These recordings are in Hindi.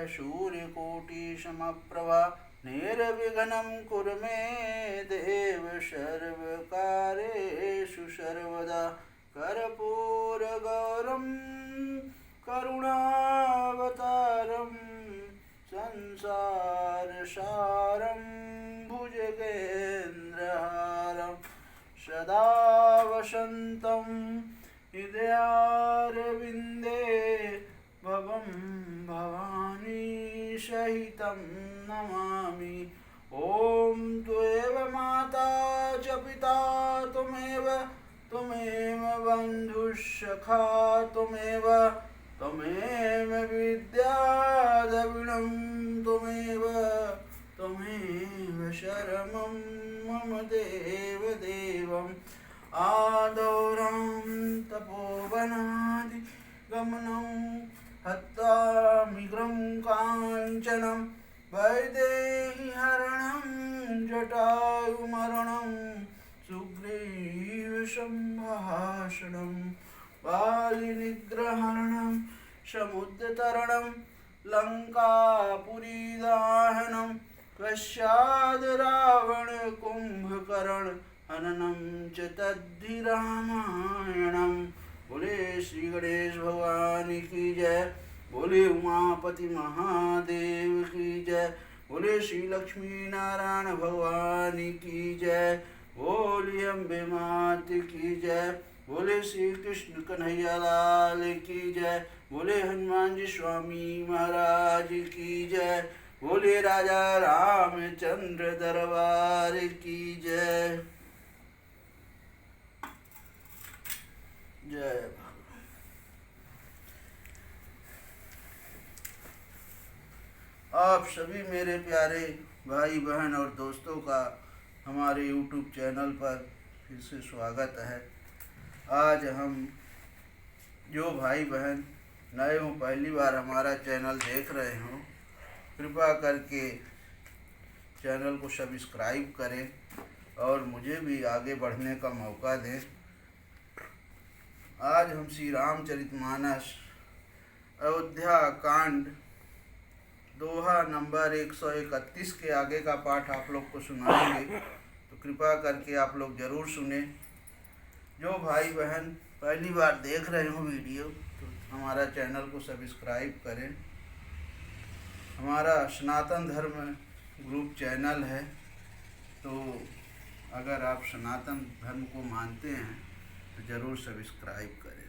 सूर्यकोटिसमप्रभा निर्विघ्नं कुरु मे देव सर्वकार्येषु सर्वदा कर्पूरगौरं करुणावतारं संसारसारं भुजगेन्द्रहारं सदा वसन्तं हृदयारविन्दे भवं भवानी सहितं नमामि। ॐ त्वमेव माता च पिता त्वमेव बन्धुसखा त्वमेव विद्या द्रविणं त्वमेव शरणं मम देवदेवम् आदौरं तपोवनादि गमनं हत्वामिग्रं काञ्चनं वैदेहीहरणं जटायुमरणं सुग्रीवसम्भाषणं वालिनिग्रहणं समुद्रतरणं लङ्कापुरीदाहनं पश्चाद् रावणकुम्भकर्ण हननं च तद्धि रामायणं। बोले श्री गणेश भगवान की जय, बोले उमापति महादेव की जय, बोले श्री लक्ष्मी नारायण भगवान की जय, बोले अम्बे मात की जय, बोले श्री कृष्ण कन्हैया लाल की जय, बोले हनुमान जी स्वामी महाराज की जय, बोले राजा रामचंद्र दरबार की जय। जय भगवान। आप सभी मेरे प्यारे भाई बहन और दोस्तों का हमारे YouTube चैनल पर फिर से स्वागत है। आज हम जो भाई बहन नए हों, पहली बार हमारा चैनल देख रहे हों, कृपा करके चैनल को सब्सक्राइब करें और मुझे भी आगे बढ़ने का मौका दें। आज हम श्री रामचरितमानस अयोध्या कांड दोहा नंबर 131 के आगे का पाठ आप लोग को सुनाएंगे, तो कृपा करके आप लोग ज़रूर सुने। जो भाई बहन पहली बार देख रहे हो वीडियो, तो हमारा चैनल को सब्सक्राइब करें। हमारा सनातन धर्म ग्रुप चैनल है, तो अगर आप सनातन धर्म को मानते हैं तो जरूर सब्सक्राइब करें।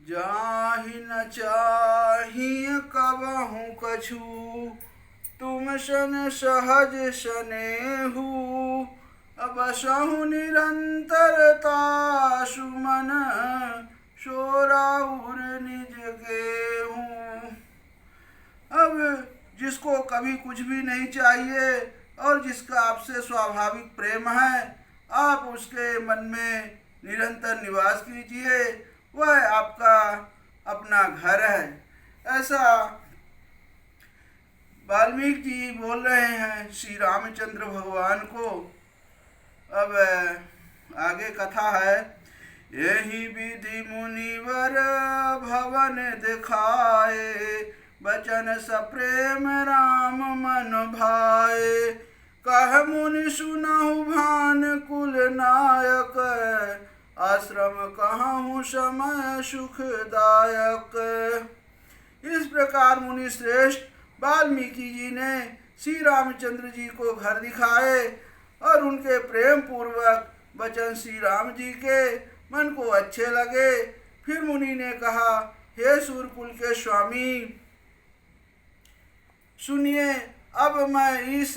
जाहि न चाहिए कबहु कछु, तुम सन सहज सनेहु, अबसहु निरंतरता सुमन, सोराउर निज गेहूं। अब जिसको कभी कुछ भी नहीं चाहिए और जिसका आपसे स्वाभाविक प्रेम है, आप उसके मन में निरंतर निवास कीजिए, वह आपका अपना घर है। ऐसा वाल्मीकि जी बोल रहे हैं श्री रामचंद्र भगवान को। अब आगे कथा है। यही विधि मुनिवर भवन दिखाए, बचन सप्रेम राम मन भाए। कह मुनि सुनहु भान कुल नायक, आश्रम कहूँ समय सुखदायक। इस प्रकार मुनि श्रेष्ठ वाल्मीकि जी ने श्री रामचंद्र जी को घर दिखाए और उनके प्रेम पूर्वक वचन श्री राम जी के मन को अच्छे लगे। फिर मुनि ने कहा, हे सूर्यकुल के स्वामी, सुनिए, अब मैं इस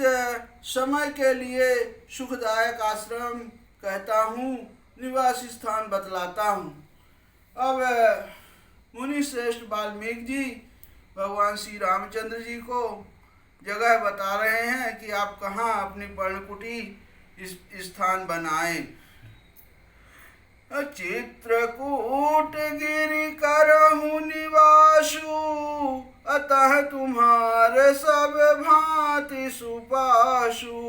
समय के लिए सुखदायक आश्रम कहता हूँ, निवास स्थान बतलाता हूँ। अब मुनि श्रेष्ठ वाल्मीकि जी भगवान श्री रामचंद्र जी को जगह बता रहे हैं कि आप कहाँ अपनी पर्णकुटी स्थान बनाएं। चित्रकूट गिरि करहु निवासु, अतः तुम्हारे सब भांति सुपासु।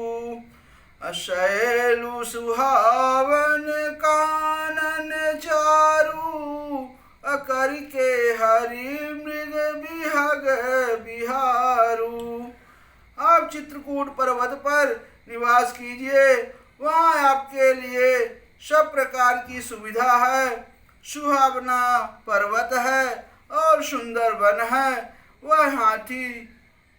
शैलु सुहावन कानन चारु, अकर के हरि मृग चित्रकूट पर्वत पर निवास कीजिए। वहाँ आपके लिए सब प्रकार की सुविधा है। सुहावना पर्वत है और सुंदर वन है। वह हाथी,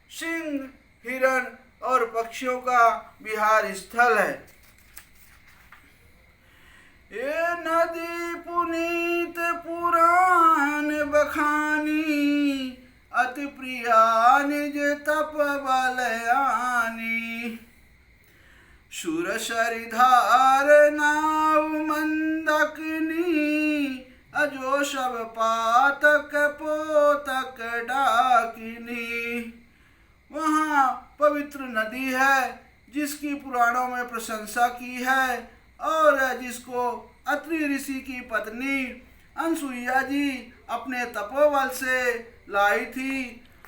सिंह, हिरण और पक्षियों का विहार स्थल है। ये नदी पुनीत पुराण बखानी, अति प्रिया निज तप बलयानी। सुर सरिधार नाव मंदकिनी, अजो सब पातक पोतक डाकिनी। वहाँ पवित्र नदी है जिसकी पुराणों में प्रशंसा की है और जिसको अत्रि ऋषि की पत्नी अनसुईया जी अपने तपोबल से लाई थी।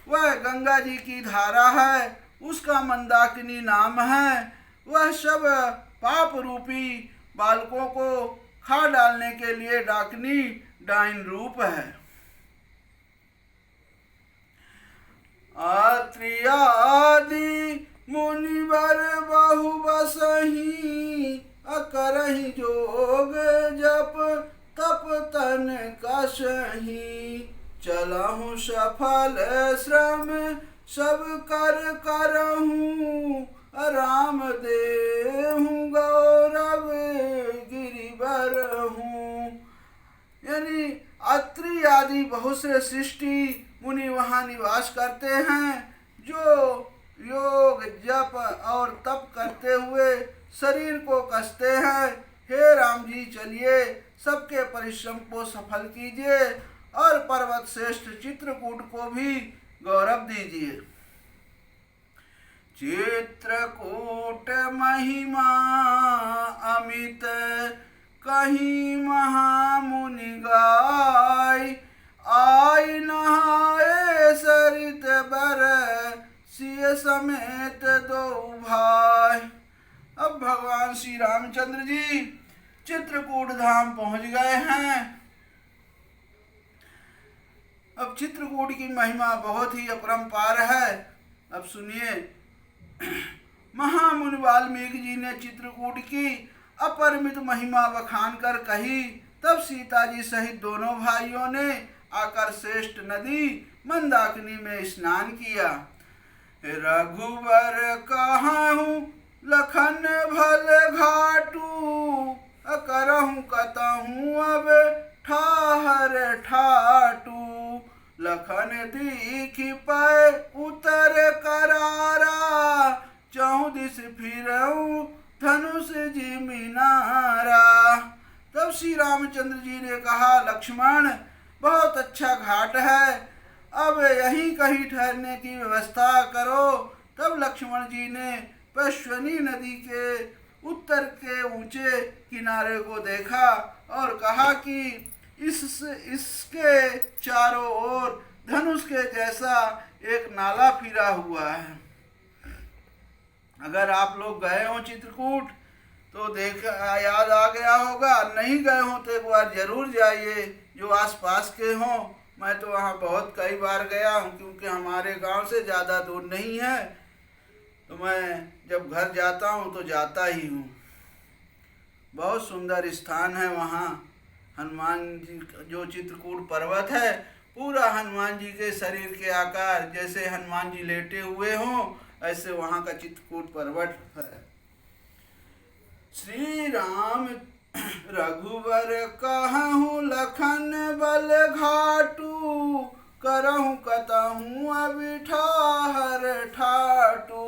वह गंगा जी की धारा है, उसका मंदाकिनी नाम है। वह सब पाप रूपी बालकों को खा डालने के लिए डाकिनी डाइन रूप है। अत्रि आदि मुनिवर बहु बसहि, अकरहि जोग जप तप तन कसहि। चलहु सफल श्रम सब कर करहूँ, राम देहु गौरव गिरिवर हूँ। यानी अत्रि आदि बहुत से सृष्टि मुनि वहाँ निवास करते हैं, जो योग जप और तप करते हुए शरीर को कसते हैं। हे राम जी, चलिए सबके परिश्रम को सफल कीजिए और पर्वत श्रेष्ठ चित्रकूट को भी गौरव दीजिए। चित्रकूट महिमा अमित, कहीं महामुनि गाय। आई नहाए सरित बर, सिय समेत दो भाई। अब भगवान श्री रामचंद्र जी चित्रकूट धाम पहुंच गए हैं। अब चित्रकूट की महिमा बहुत ही अपरंपार है। अब सुनिए, महामुनि वाल्मीकि जी ने चित्रकूट की अपरिमित महिमा बखान कर कही। तब सीता जी सहित दोनों भाइयों ने आकर श्रेष्ठ नदी मंदाकिनी में स्नान किया। रघुवर कहूँ लखन भल घाटू, करहूँ कतहूँ अब ठाहर ठाटू। लखन दीखि पै उतर करारा, चहु दिस फिरऊँ धनुष जिमिनारा। तब श्री रामचंद्र जी ने कहा, लक्ष्मण बहुत अच्छा घाट है, अब यहीं कहीं ठहरने की व्यवस्था करो। तब लक्ष्मण जी ने पश्वनी नदी के उत्तर के ऊंचे किनारे को देखा और कहा कि इसके चारों ओर धनुष के जैसा एक नाला फिरा हुआ है। अगर आप लोग गए हो चित्रकूट तो याद आ गया होगा, नहीं गए हो तो एक बार जरूर जाइए जो आसपास के हों। मैं तो वहाँ बहुत कई बार गया हूँ, क्योंकि हमारे गांव से ज़्यादा दूर नहीं है, तो मैं जब घर जाता हूँ तो जाता ही हूँ। बहुत सुंदर स्थान है वहाँ। हनुमान जी जो चित्रकूट पर्वत है, पूरा हनुमान जी के शरीर के आकार, जैसे हनुमान जी लेटे हुए हों ऐसे वहाँ का चित्रकूट पर्वत है। श्री राम रघुवर कहूँ लखन बल घाटू, करहूँ कतहूँ अभी ठाहर ठाटू।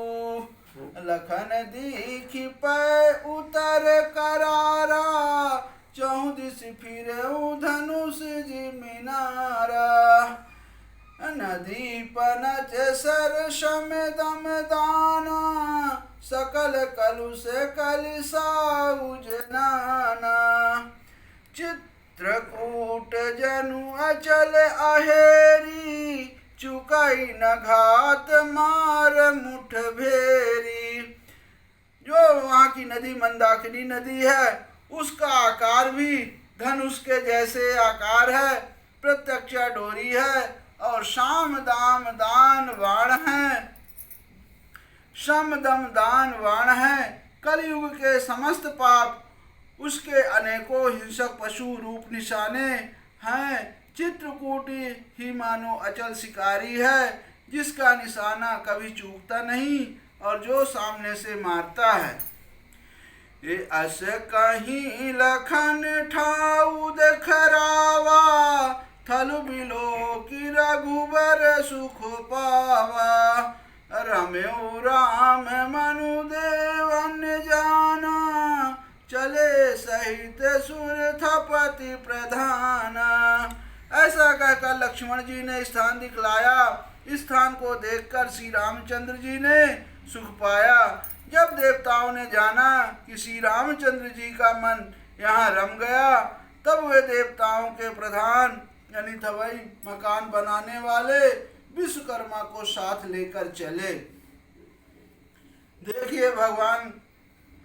लखन दीखि पै उतर करारा, चहु दिस फिरऊँ धनुष जिमिनारा। नदी पनच सर सम दम दाना, सकल कलुष कलिसाउज नाना। चित्रकूट जनु अचल अहेरी, चुकाई न घात मार मुठ भेरी। जो वहाँ की नदी मंदाकिनी नदी है, उसका आकार भी धनुष के जैसे आकार है, प्रत्यक्ष डोरी है और साम दाम दान बाण है। सम दम दान वाण है। कलयुग के समस्त पाप उसके अनेकों हिंसक पशु रूप निशाने हैं। चित्रकूटी ही मानो अचल शिकारी है, जिसका निशाना कभी चूकता नहीं और जो सामने से मारता है। ए अस कहीं लखन ठाऊ देखरावा, थल बिलो की रघुबर सुख पावा। रम्यो राम मनु देवन जाना, चले सहित सुर थपति प्रधान। ऐसा कहकर लक्ष्मण जी ने स्थान दिखलाया। इस स्थान को देखकर श्री रामचंद्र जी ने सुख पाया। जब देवताओं ने जाना कि श्री रामचंद्र जी का मन यहाँ रम गया, तब वे देवताओं के प्रधान यानी थवई मकान बनाने वाले विश्वकर्मा को साथ लेकर चले। देखिए, भगवान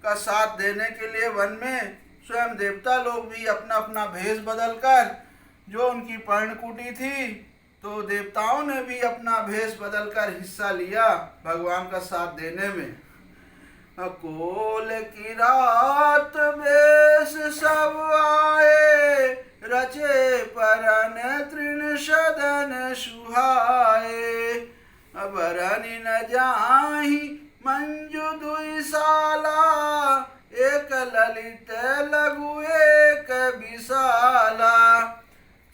का साथ देने के लिए वन में स्वयं देवता लोग भी अपना अपना भेष बदलकर, जो उनकी पर्णकुटी थी तो देवताओं ने भी अपना भेष बदलकर हिस्सा लिया भगवान का साथ देने में। कोल की रात वेश सब आए, रचे परन तृण सदन सुहाए। बरनी न जाहि मंजू दुई साला, एक ललित लघु एक विशाला।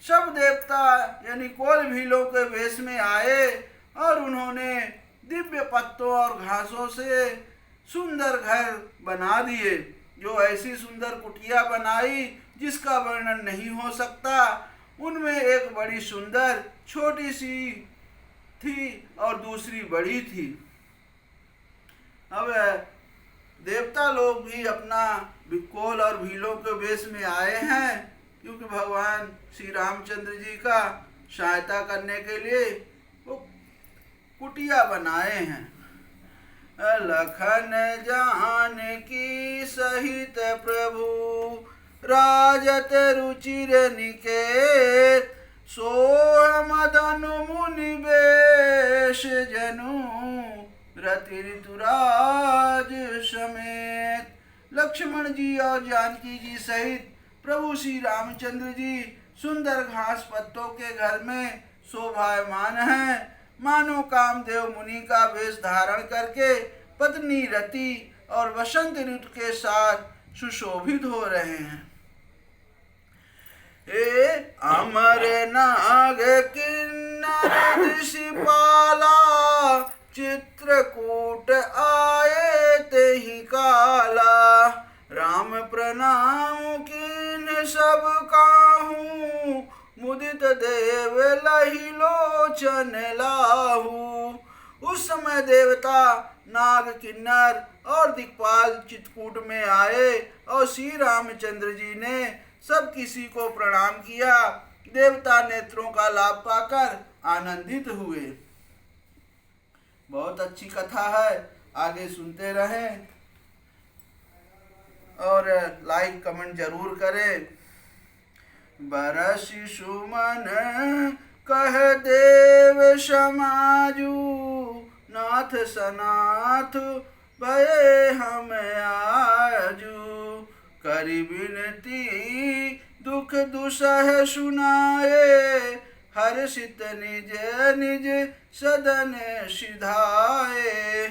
सब देवता यानी कोल भीलों के वेश में आए और उन्होंने दिव्य पत्तों और घासों से सुंदर घर बना दिए। जो ऐसी सुंदर कुटिया बनाई जिसका वर्णन नहीं हो सकता। उनमें एक बड़ी सुंदर छोटी सी थी और दूसरी बड़ी थी। अब देवता लोग भी अपना कोल और भीलों के वेश में आए हैं, क्योंकि भगवान श्री रामचंद्र जी का सहायता करने के लिए वो कुटिया बनाए हैं। लखन जानकी सहित प्रभु, राजत रुचिर निकेत। सोह मदन मुनि बेश जनु, रति ऋतुराज समेत। लक्ष्मण जी और जानकी जी सहित प्रभु श्री रामचंद्र जी सुंदर घास पत्तों के घर में शोभायमान हैं। मानो कामदेव मुनि का वेश धारण करके पत्नी रति और वसंत ऋतु के साथ सुशोभित हो रहे हैं। हे अमर नाग किन्नर ऋषिपाला, चित्रकूट आए तेहि काला। राम प्रणाम कीन सब काहू, मुदित देव लहि लोचन लाहू। उस समय देवता नाग किन्नर और दिक्पाल चित्रकूट में आए और श्री रामचंद्र जी ने सब किसी को प्रणाम किया। देवता नेत्रों का लाभ पाकर आनंदित हुए। बहुत अच्छी कथा है, आगे सुनते रहें और लाइक कमेंट जरूर करें। बरसि सुमन कह देव समाजू, नाथ सनाथ भये हम आजू। करि विनती दुख दुसह सुनाए, हर्षित निज निज सदन सिधाए।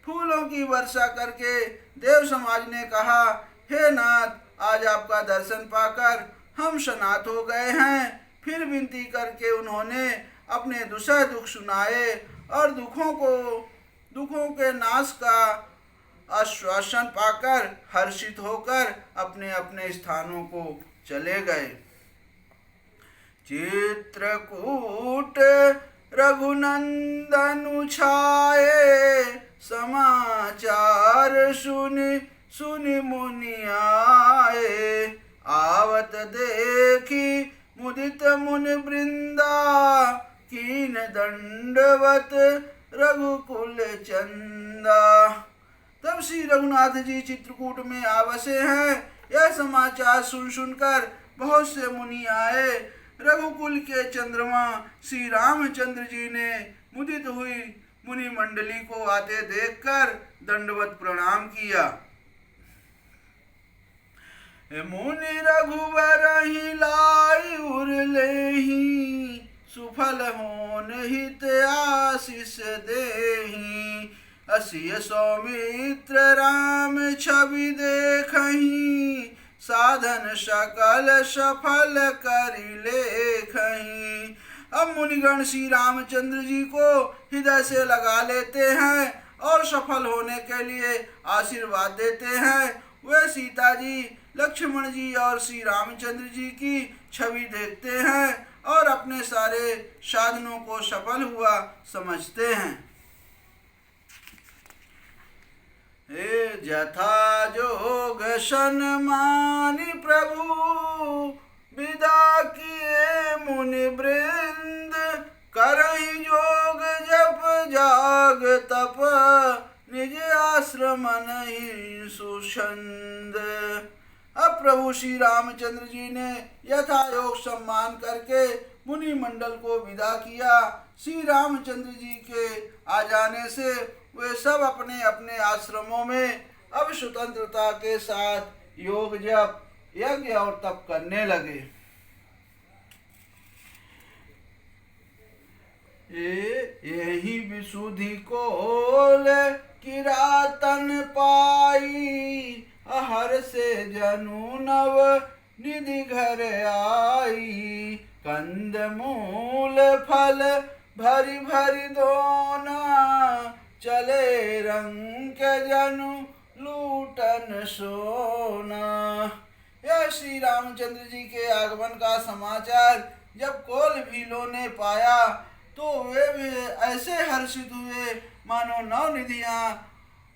फूलों की वर्षा करके देव समाज ने कहा, हे नाथ, आज आपका दर्शन पाकर हम सनाथ हो गए हैं। फिर विनती करके उन्होंने अपने दुसह दुख सुनाए और दुखों के नाश का आश्वासन पाकर हर्षित होकर अपने अपने स्थानों को चले गए। चित्रकूट रघुनंदन छाए, समाचार सुनि मुनि आए। आवत देखी मुदित मुनि वृंदा, कीन दंडवत रघुकुल चंदा। तब श्री रघुनाथ जी चित्रकूट में आवासे हैं। यह समाचार सुनकर बहुत से मुनि आए। रघुकुल के चंद्रमा श्री रामचंद्र जी ने मुनि मंडली को आते देखकर दंडवत प्रणाम किया। मुनि रघुवर ही लाई उर लेहि, सुफल होन हित आशीष देहि। असिय सौमित्र राम छवि देखहि, साधन सकल सफल करि लेखहि। अब मुनिगण श्री रामचंद्र जी को हृदय से लगा लेते हैं और सफल होने के लिए आशीर्वाद देते हैं। वे सीता जी, लक्ष्मण जी और श्री रामचंद्र जी की छवि देखते हैं और अपने सारे साधनों को सफल हुआ समझते हैं। हे जथा जोग सन्मानी प्रभु, विदा किए मुनि वृंद। करहि जोग जप जाग तप, निज आश्रम नहीं सुछंद। अब प्रभु श्री रामचंद्र जी ने यथायोग सम्मान करके मुनि मंडल को विदा किया। श्री रामचंद्र जी के आ जाने से वे सब अपने अपने आश्रमों में अब स्वतंत्रता के साथ योग जप यज्ञ और तप करने लगे। यही विशुद्धि कोल किरातन पाई, हर से जनु नव निधि घर आई। कंद मूल फल भरी भरी दोना, चले रंग जनु लूटन सोना। यह श्री रामचंद्र जी के आगमन का समाचार जब कोल भीलों ने पाया तो वे भी ऐसे हर्षित हुए मानो नवनिधियां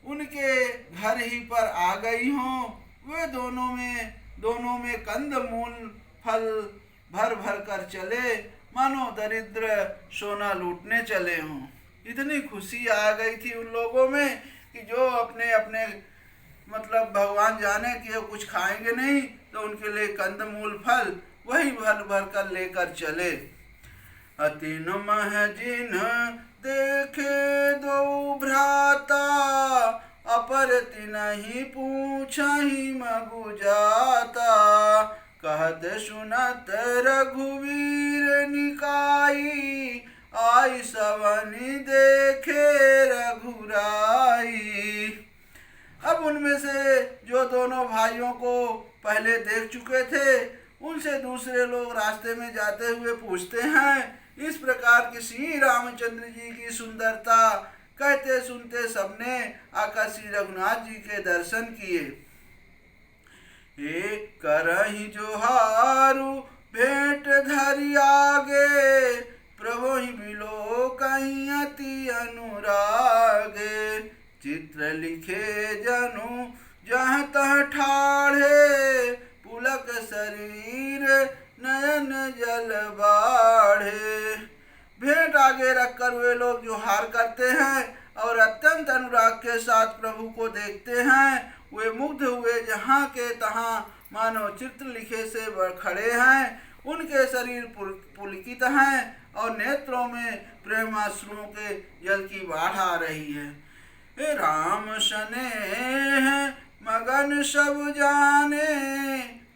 उनके घर ही पर आ गई हों। वे दोनों में कंद मूल फल भर भर कर चले मानो दरिद्र सोना लूटने चले हों। इतनी खुशी आ गई थी उन लोगों में कि जो अपने अपने मतलब भगवान जाने कि वो कुछ खाएंगे नहीं तो उनके लिए कंद मूल फल वही भर भर कर लेकर चले। अतिन मह जिन देखे दो भ्राता, अपर तिनहि पूछहि मगु जाता। कहत सुनत रघुवीर निकाई, आई सवनि देखे रघुराई। अब उनमें से जो दोनों भाइयों को पहले देख चुके थे उनसे दूसरे लोग रास्ते में जाते हुए पूछते हैं। इस प्रकार की श्री रामचंद्र जी की सुंदरता कहते सुनते सबने आकर श्री रघुनाथ जी के दर्शन किए। हे करहि जोहारु भेंट धरि आगे, प्रभु ही बिलो कहीं अति अनुरागे। चित्र लिखे जनु जहाँ तह ठाढ़े, पुलक शरीर नयन जल बाढ़े। भेंट आगे रखकर वे लोग जोहार करते हैं और अत्यंत अनुराग के साथ प्रभु को देखते हैं। वे मुग्ध हुए जहाँ के तहाँ मानो चित्र लिखे से खड़े हैं। उनके शरीर पुलकित हैं और नेत्रों में प्रेमाश्रुओं के जल की बाढ़ आ रही है। हे राम स्नेह मगन सब जाने,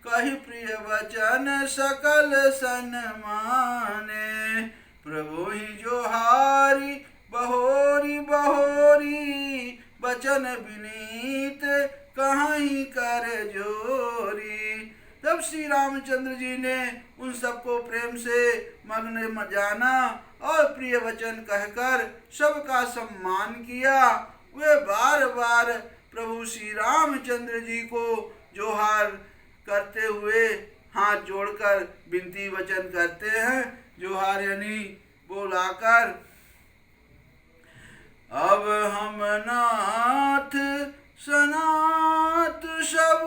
कही प्रिय वचन सकल सन्माने। प्रभु ही जोहारी बहोरी बहोरी, वचन विनीत कहीं कर जोरी। तब श्री रामचंद्र जी ने उन सबको प्रेम से मग्न जाना और प्रिय वचन कहकर सबका सम्मान किया। वे बार बार प्रभु श्री रामचंद्र जी को जोहार करते हुए हाथ जोड़कर विनती वचन करते हैं। जोहार यानी बुलाकर, अब हम नाथ सनात सब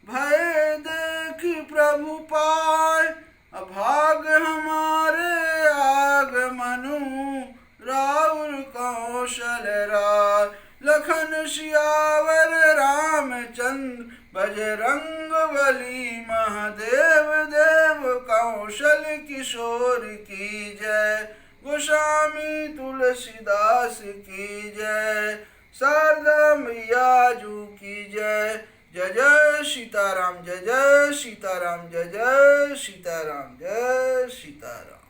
भय देख प्रभु पाए, अभाग हमारे आगमनु राउर कौशल राय। लखन सियावर रामचंद्र बजरंग बली, महादेव देव कौशल किशोर की जय। गोस्वामी तुलसीदास की जय, शारदा मैया जू की जय। जय जय सीताराम, जय जय सीताराम, जय जय सीताराम, जय सीताराम।